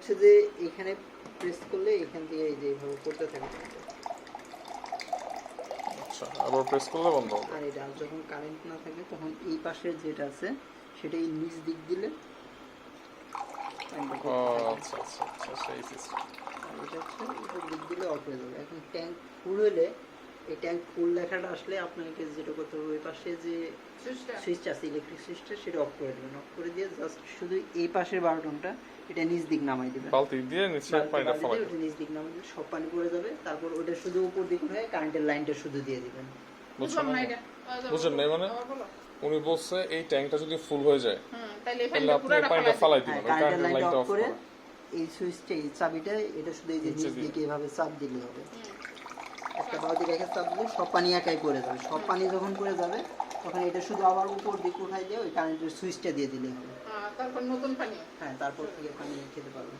হচ্ছে যে এখানে প্রেস করলে এখান থেকে এই যে এইভাবে করতে থাকে। আচ্ছা, আবার প্রেস করলে বন্ধ হবে। আর এটা যখন কারেন্ট না থাকে তখন এই পাশের যেটা আছে সেটা এই নিচ দিক দিলে আচ্ছা আচ্ছা আচ্ছা, সেই সিস্টেম। আর এটা হচ্ছে এটা দিক দিলে অফ হয়ে যাবে। এখন ট্যাঙ্ক ফুল হলে এই ট্যাঙ্ক ফুল লেখাটা আসলে আপনাকে যেটা করতে হবে ওই পাশে যে সুইচটা আছে ইলেকট্রিক সুইচটা সেটা অফ করে দেবেন। অফ করে দিয়ে জাস্ট শুধু এই পাশের বাটনটা এটা নিচ দিক নামাই দিবেন। বালতি দিয়ে নিচে পানিটা ফেলা ওটা নিচ দিক নামাই দিলে সব পানি পড়ে যাবে। তারপর ওটা শুধু উপর দিক হয়ে কারেন্টের লাইনটা শুধু দিয়ে দিবেন। বুঝছেন নাই? মানে উনি বলছে এই ট্যাঙ্কটা যদি ফুল হয়ে যায় তাহলে আপনি পানিটা ফালাই দিবেন, কারেন্টের লাইনটা অফ করে এই সুইচটা এই চাবিটা এটা শুধু এই যে নিচ দিকে এভাবে চাপ দিলে হবে। একটা বালতি রেখে চাপ দিলে সব পানি একাই পড়ে যাবে। সব পানি যখন পড়ে যাবে তখন এটা শুধু আবার উপর দিকে উঠাই দিয়ে ওই কারেন্টের সুইচটা দিয়ে দিলে হবে। তারপর নতুন পানি, হ্যাঁ, তারপর থেকে পানি খেতে পারবেন।